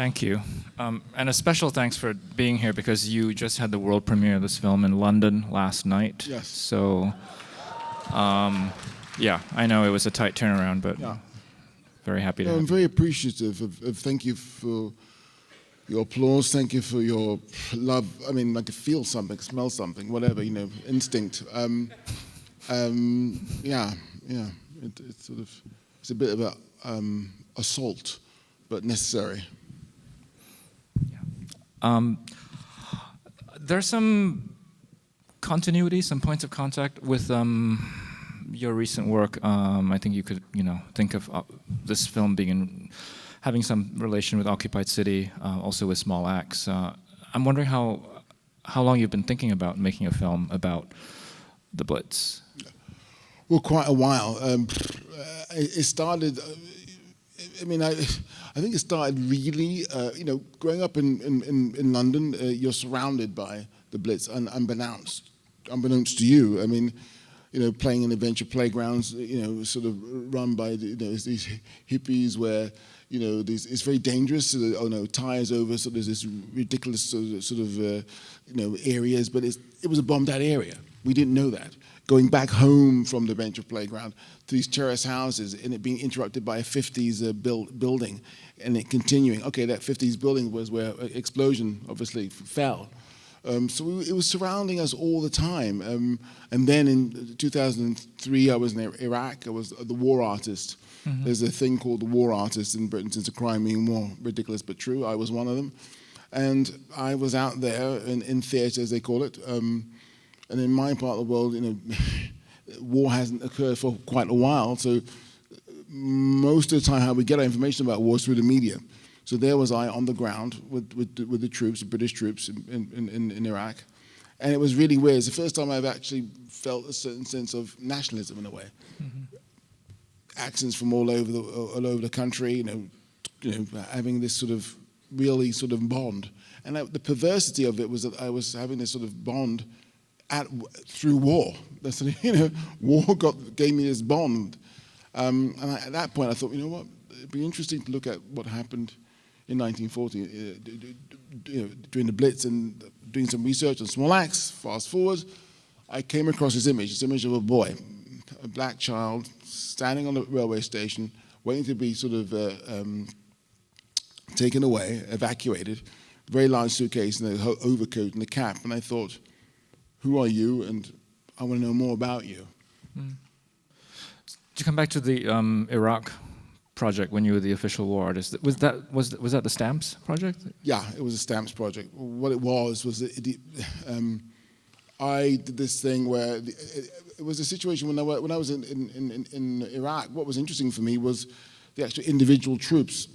Thank you. And a special thanks for being here because you just had the world premiere of this film in London last night. Yes. So, yeah, I know it was a tight turnaround, but Yeah. very happy to I'm very appreciative of thank you for your applause, thank you for your love. I mean, I could feel something, smell something, whatever, you know, instinct. Yeah. It's sort of, it's a bit of a assault, but necessary. There's some continuity, some points of contact with your recent work. I think you could, think of this film having some relation with Occupied City, also with Small Axe. I'm wondering how long you've been thinking about making a film about the Blitz. Well, quite a while. It started. I think it started really. Growing up in London, you're surrounded by the Blitz, and unbeknownst to you. I mean, playing in adventure playgrounds, sort of run by these hippies where. It's very dangerous. Tires over. So there's this ridiculous sort of areas, but it was a bombed out area. We didn't know that. Going back home from the adventure playground to these terrace houses, and it being interrupted by a 50s building, and it continuing. Okay, that 50s building was where an explosion obviously fell. So it was surrounding us all the time. And then in 2003, I was in Iraq. I was the war artist. Mm-hmm. There's a thing called the war artist in Britain, since the crime being more ridiculous but true. I was one of them. And I was out there in theatre, as they call it. And in my part of the world, war hasn't occurred for quite a while. So most of the time how we get our information about war is through the media. So there was I on the ground with the troops, the British troops in Iraq. And it was really weird. It's the first time I've actually felt a certain sense of nationalism in a way. Mm-hmm. Accents from all over the country, having this sort of really sort of bond. And the perversity of it was that I was having this sort of bond through war. That's war gave me this bond. And at that point I thought, it'd be interesting to look at what happened in 1940 during the Blitz, and doing some research on Small Axe. Fast forward, I came across this image of a boy, a black child, standing on the railway station, waiting to be sort of taken away, evacuated, very large suitcase and an overcoat and a cap. And I thought, who are you? And I want to know more about you. Mm. To come back to the Iraq project when you were the official war artist, was that the Stamps project? Yeah, it was a Stamps project. What it was I did this thing where it was a situation when I was in Iraq. What was interesting for me was the actual individual troops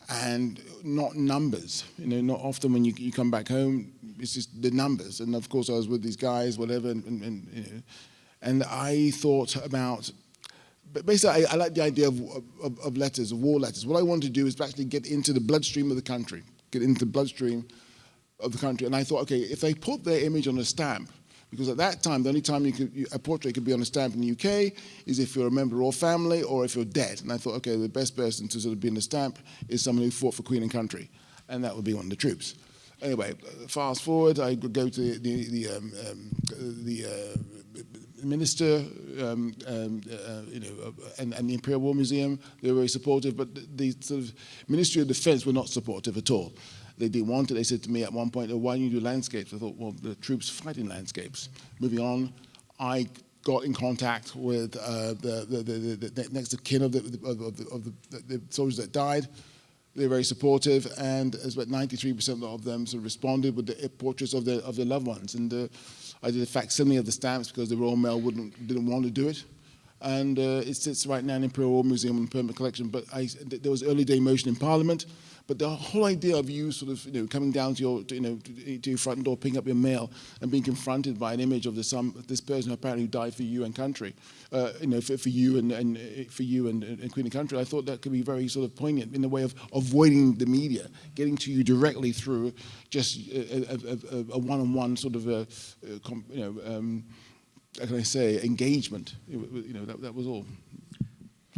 and not numbers. Not often when you come back home, it's just the numbers. And of course, I was with these guys, whatever, and I thought about. But basically, I like the idea of letters, of war letters. What I wanted to do is actually get into the bloodstream of the country, And I thought, okay, if they put their image on a stamp, because at that time, the only time a portrait could be on a stamp in the UK is if you're a member of your family or if you're dead. And I thought, okay, the best person to sort of be on the stamp is someone who fought for Queen and country, and that would be one of the troops. Anyway, fast forward, I would go to the minister, and the Imperial War Museum. They were very supportive, but the sort of Ministry of Defense were not supportive at all. They didn't want it. They said to me at one point, "Oh, why don't you do landscapes?" I thought, well, the troops fight in landscapes. Moving on, I got in contact with the next of kin of the soldiers that died. They were very supportive, and as about 93% of them sort of responded with the portraits of their loved ones. And I did a facsimile of the stamps because the Royal Mail didn't want to do it. And it sits right now in the Imperial War Museum in the permanent collection. But there was early day motion in Parliament. But the whole idea of you sort of coming down to your front door, picking up your mail, and being confronted by an image of this person who apparently died for you and country, for you and Queen and country, I thought that could be very sort of poignant in a way of avoiding the media, getting to you directly through just a one-on-one sort of how can I say, engagement. That was all.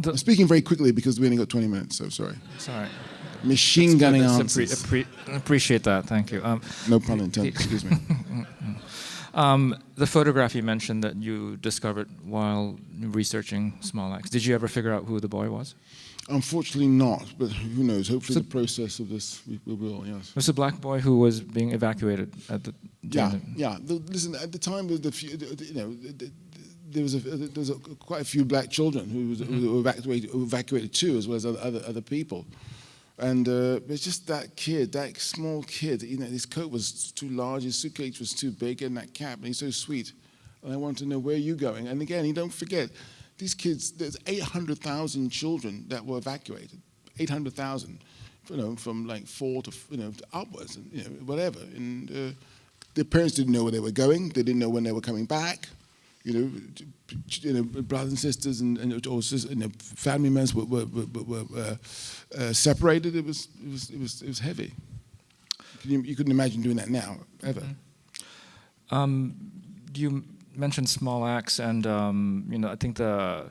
I'm speaking very quickly because we only got 20 minutes, so sorry. It's all right. machine gunning That's answers. appreciate that. Thank you. No pun intended. Excuse me. The photograph you mentioned that you discovered while researching Small Axe. Did you ever figure out who the boy was? Unfortunately not, but who knows? Hopefully the process of this, we will, yes. It was a black boy who was being evacuated at the... Listen, at the time, there was quite a few black children who were evacuated too, as well as other people. And it's just that kid, that small kid, his coat was too large, his suitcase was too big, and that cap, and he's so sweet. And I want to know, where are you going? And again, you don't forget, these kids, there's 800,000 children that were evacuated. 800,000, from like 4 to, upwards, and, whatever. And their parents didn't know where they were going. They didn't know when they were coming back. Brothers and sisters and family members were separated. It was heavy. You couldn't imagine doing that now, ever. You mentioned Small Axe, and I think the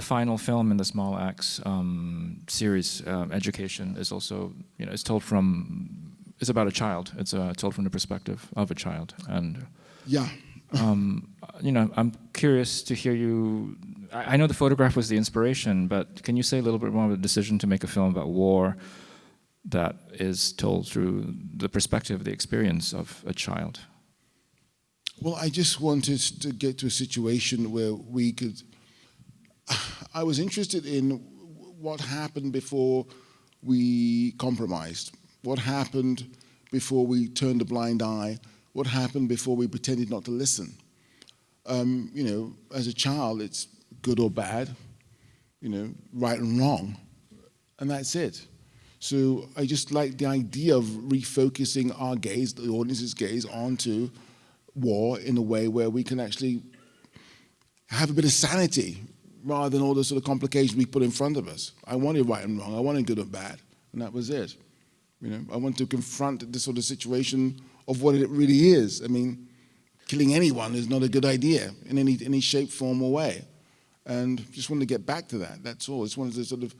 final film in the Small Axe series, Education, is also it's told from, it's about a child. It's told from the perspective of a child, and yeah. I'm curious to hear you. I know the photograph was the inspiration, but can you say a little bit more of the decision to make a film about war that is told through the perspective, the experience of a child? Well, I just wanted to get to a situation where we could... I was interested in what happened before we compromised, what happened before we turned a blind eye, what happened before we pretended not to listen. As a child, it's good or bad, right and wrong, and that's it. So I just like the idea of refocusing our gaze, the audience's gaze, onto war in a way where we can actually have a bit of sanity rather than all the sort of complications we put in front of us. I wanted right and wrong, I wanted good or bad, and that was it. I want to confront this sort of situation of what it really is. I mean, killing anyone is not a good idea in any shape, form, or way. And just wanted to get back to that. That's all. Just wanted to sort of,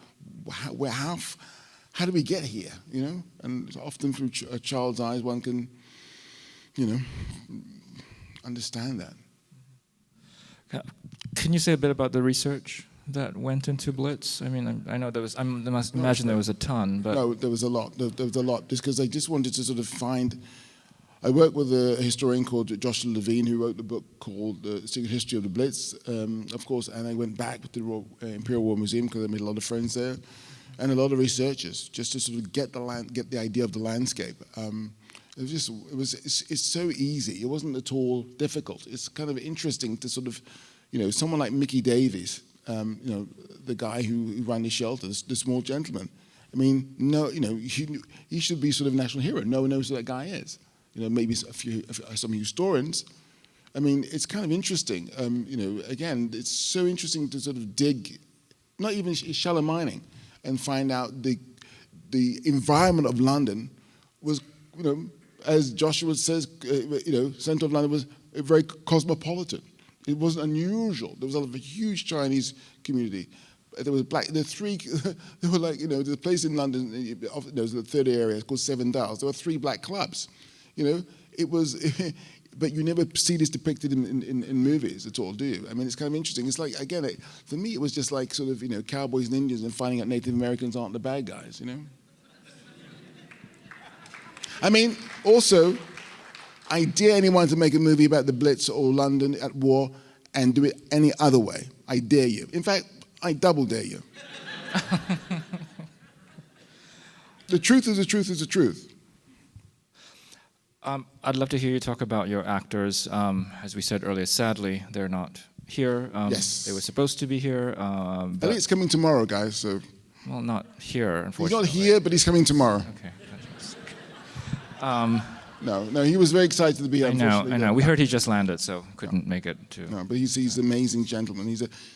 how do we get here? And often through a child's eyes, one can, understand that. Can you say a bit about the research that went into Blitz? I mean, I know there was. I must imagine there was a ton, but no, there was a lot. There was a lot, just because I just wanted to sort of find. I worked with a historian called Joshua Levine, who wrote the book called The Secret History of the Blitz, of course, and I went back to the Royal, Imperial War Museum because I made a lot of friends there, and a lot of researchers, just to sort of get the idea of the landscape. It's so easy. It wasn't at all difficult. It's kind of interesting to sort of, someone like Mickey Davies, the guy who ran the shelter, the small gentleman. I mean, he should be sort of a national hero. No one knows who that guy is. Maybe some historians. I mean, it's kind of interesting. Again, it's so interesting to sort of dig, not even shallow mining, and find out the environment of London was, as Joshua says, center of London was very cosmopolitan. It wasn't unusual. There was a huge Chinese community. There was black. There were like, there's a place in London. There was the third area called Seven Dials. There were 3 black clubs. It was, but you never see this depicted in movies at all, do you? I mean, it's kind of interesting. It's like, again, for me, it was just like sort of, cowboys and Indians and finding out Native Americans aren't the bad guys, I mean, also, I dare anyone to make a movie about the Blitz or London at war and do it any other way. I dare you. In fact, I double dare you. The truth is the truth is the truth. I'd love to hear you talk about your actors. As we said earlier, sadly, they're not here. Yes. They were supposed to be here. Elliott's coming tomorrow, guys, so... Well, not here, unfortunately. He's not here, but he's coming tomorrow. Okay. No, he was very excited to be here, unfortunately. I know. We heard he just landed, so couldn't make it to... No, but he's an amazing gentleman.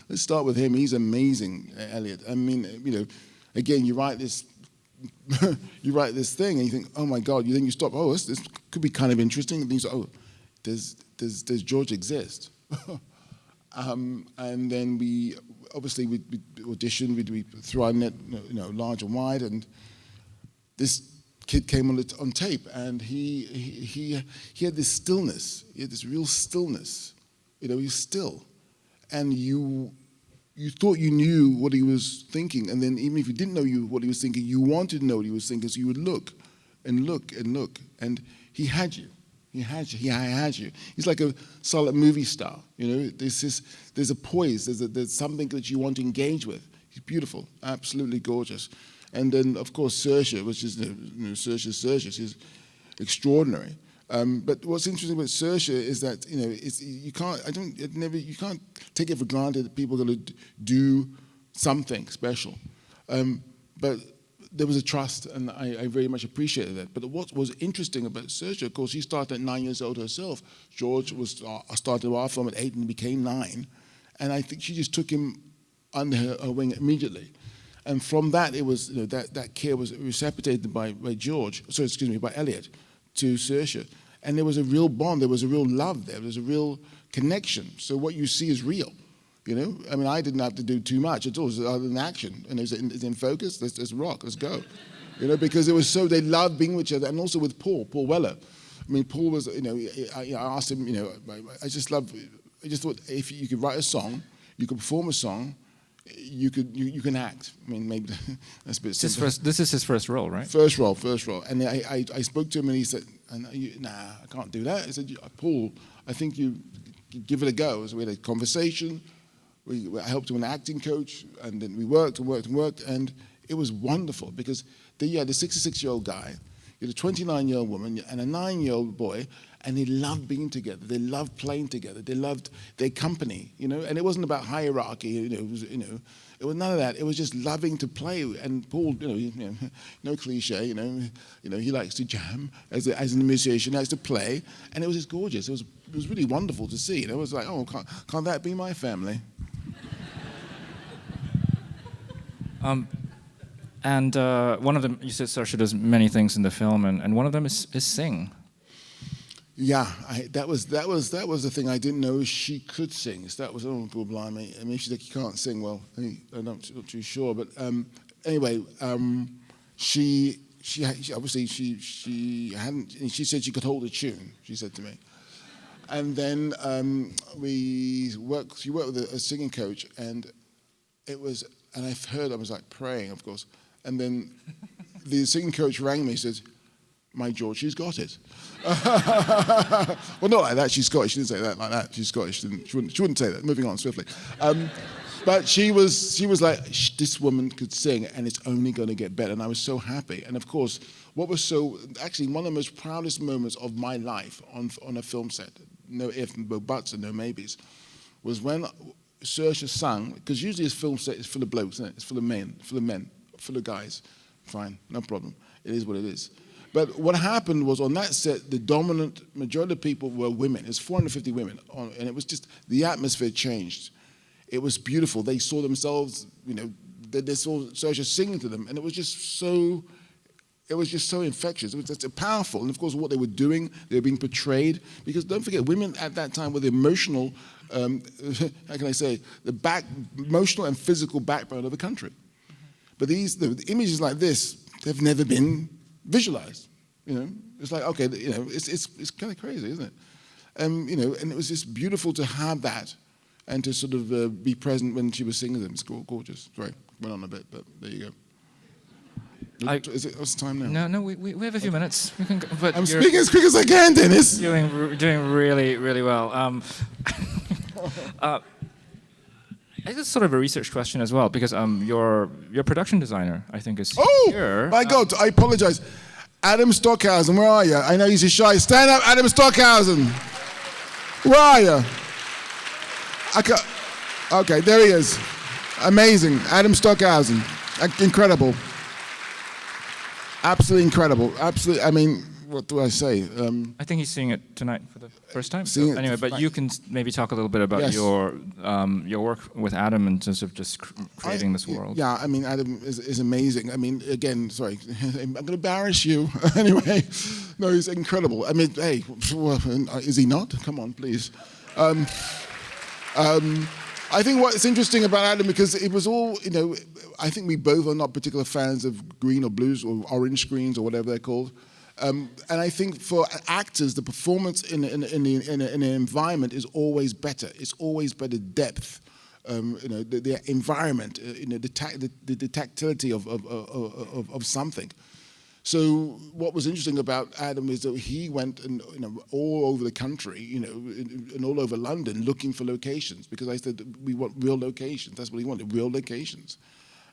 Let's start with him. He's amazing, Elliott. I mean, again, you write this thing and you think, oh my God, then you stop, this could be kind of interesting. And then you say, does George exist? And then we auditioned, we threw our net, large and wide, and this kid came on tape, and he had this stillness. He had this real stillness. You know, he's still, and you thought you knew what he was thinking, and then even if you didn't know what he was thinking, you wanted to know what he was thinking, so you would look and look and look, and he had you. He had you. He's like a solid movie star. You know, there's a poise. There's something that you want to engage with. He's beautiful, absolutely gorgeous. And then, of course, Saoirse, which is Saoirse. She's extraordinary. But what's interesting about Saoirse is that you can't take it for granted that people are going to do something special. But there was a trust, and I very much appreciated that. But what was interesting about Saoirse, of course, she started at 9 years old herself. George started our film at 8 and became 9, and I think she just took him under her wing immediately. And from that, it was that care was reciprocated by Elliott to Saoirse, and there was a real bond. There was a real love there. There was a real connection. So what you see is real. You know, I mean, I didn't have to do too much at all. It was other than action, and it's in focus. Let's rock. Let's go. You know, because it was so they loved being with each other, and also with Paul Weller. I mean, Paul was, I asked him, I just thought if you could write a song, you could perform a song, you can act. I mean, maybe that's a bit simple. This is his first role, right? First role. And I spoke to him, and he said, "Nah, I can't do that." I said, "Paul, I think you give it a go." So we had a conversation. I helped him an acting coach, and then we worked, and it was wonderful because you had a 66-year-old guy, you had a 29-year-old woman, and a 9-year-old boy, and they loved being together. They loved playing together. They loved their company, and it wasn't about hierarchy. It was none of that. It was just loving to play. And Paul, no cliche. He likes to jam as a musician, likes to play, and it was just gorgeous. It was really wonderful to see. It was like, oh, can't that be my family? And one of them, you said Saoirse does many things in the film, and one of them is sing. Yeah, that was the thing. I didn't know she could sing. So that was, oh, blimey. I mean, she's like, you can't sing. Well, I'm not too sure. But anyway, she obviously hadn't. She said she could hold a tune. She said to me, and then she worked with a singing coach, and it was. And I was like praying, of course. And then the singing coach rang me and said, "My George, she's got it." Well, not like that. She's Scottish. She didn't say that like that. She's Scottish. She wouldn't say that. Moving on swiftly. But she was like, this woman could sing, and it's only going to get better. And I was so happy. And of course, actually one of the most proudest moments of my life on a film set, no ifs, no buts, and no maybes, was when Saoirse sang, because usually a film set is full of blokes, isn't it? It's full of men, full of guys. Fine, no problem. It is what it is. But what happened was on that set, the dominant majority of people were women. It's 450 women, and it was just, the atmosphere changed. It was beautiful. They saw themselves, they saw Saoirse singing to them, and it was just so infectious. It was just powerful. And of course, what they were doing, they were being portrayed. Because don't forget, women at that time were the emotional, how can I say, emotional and physical backbone of the country. But the images like this have never been visualized. It's like, okay, it's kind of crazy, isn't it? And it was just beautiful to have that, and to sort of be present when she was singing them. It's gorgeous. Sorry, went on a bit, but there you go. What's the time now? No, we have a few minutes. We can go, but I'm speaking as quick as I can, Dennis. Doing really, really well. It's sort of a research question as well, because your production designer, I think, is here. Oh, my God, I apologize. Adam Stockhausen, where are you? I know he's shy. Stand up, Adam Stockhausen. Where are you? Okay, there he is. Amazing, Adam Stockhausen. Incredible. Absolutely incredible. Absolutely. I mean, what do I say? I think he's seeing it tonight for the first time. Anyway, but you can maybe talk a little bit about your work with Adam in terms of just creating this world. Yeah, I mean, Adam is amazing. I mean, again, sorry, I'm going to embarrass you. Anyway, no, he's incredible. I mean, hey, is he not? Come on, please. I think what's interesting about Adam, because it was all, I think we both are not particular fans of green or blues or orange screens or whatever they're called. And I think for actors, the performance in an environment is always better. It's always better depth. The environment, the tactility of something. So what was interesting about Adam is that he went all over the country, and all over London looking for locations, because I said we want real locations. That's what he wanted, real locations.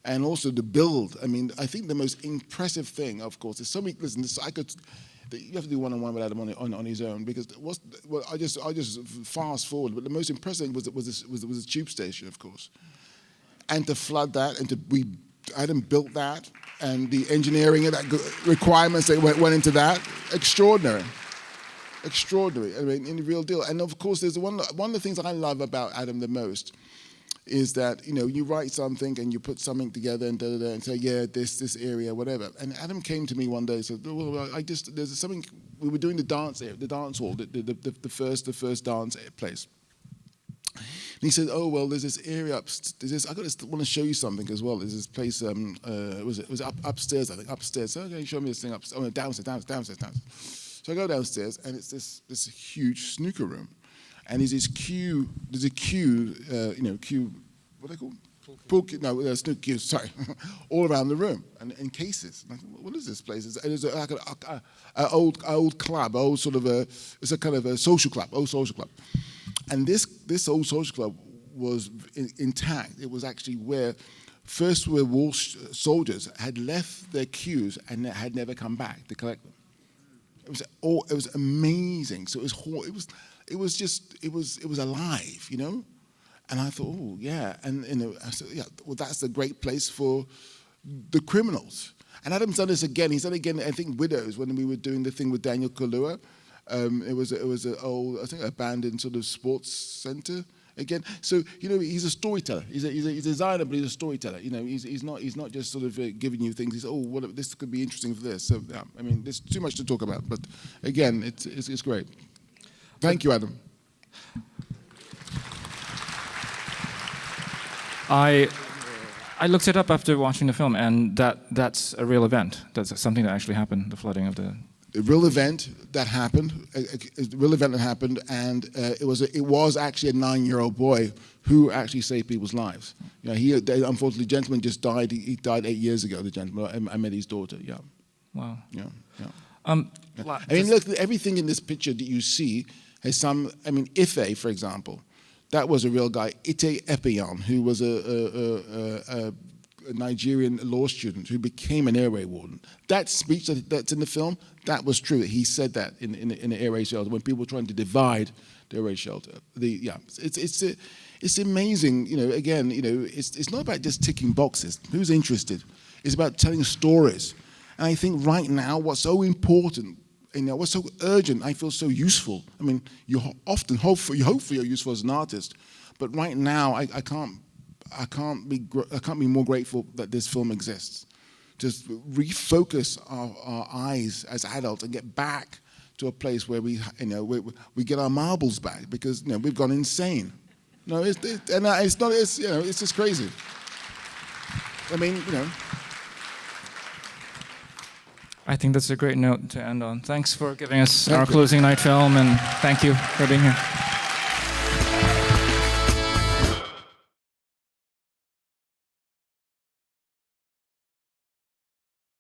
And also the build. I mean, I think the most impressive thing, of course, is something. Listen, you have to do one-on-one with Adam on his own, because I just fast forward. But the most impressive thing was the tube station, of course, and to flood that, and Adam built that, and the engineering and that requirements that went into that, extraordinary. I mean, in the real deal. And of course, there's one of the things I love about Adam the most is that you write something and you put something together and and say, yeah, this area, whatever. And Adam came to me one day and said, well, there's something. We were doing the dance hall, the first dance place. And he said, oh, well, there's this area upstairs. I want to show you something as well. There's this place, it was upstairs, I think, upstairs. So, okay, show me this thing upstairs. Oh, downstairs. So I go downstairs, and it's this huge snooker room. And there's a queue, what are they called? Pool cue, no, snooker queues, sorry, all around the room, and in cases. And I thought, what is this place? It's like an old club, it's a kind of a social club, old social club. And this old social club was intact. It was actually where First World War soldiers had left their queues and had never come back to collect them. It was amazing. So it was alive, And I thought, oh yeah, and I said, yeah, well, that's a great place for the criminals. And Adam's done this again. He's done it again, I think, Widows, when we were doing the thing with Daniel Kaluuya. It was an old, I think, abandoned sort of sports center again. So he's a storyteller. He's a designer, but he's a storyteller. He's not just sort of giving you things. He's this could be interesting for this. So yeah, I mean, there's too much to talk about. But again, it's great. Thank you, Adam. I looked it up after watching the film, and that's a real event. That's something that actually happened. The flooding of the. A real event that happened, and it was actually a 9-year-old boy who actually saved people's lives. Unfortunately, the gentleman just died. He died 8 years ago. The gentleman, I met his daughter. Yeah. Wow. Yeah. I mean, look, everything in this picture that you see has some. I mean, Ife, for example, that was a real guy. Ite Epeyan, who was a Nigerian law student who became an airway warden. That speech that's in the film, that was true. He said that in the air raid shelter when people were trying to divide the air raid shelter. It's amazing. Again, it's not about just ticking boxes. Who's interested? It's about telling stories. And I think right now, what's so important, what's so urgent, I feel so useful. I mean, you often hope for you're useful as an artist, but right now I can't be more grateful that this film exists. Just refocus our eyes as adults and get back to a place where we get our marbles back, because we've gone insane. It's just crazy. I mean, I think that's a great note to end on. Thanks for giving us our closing night film, and thank you for being here.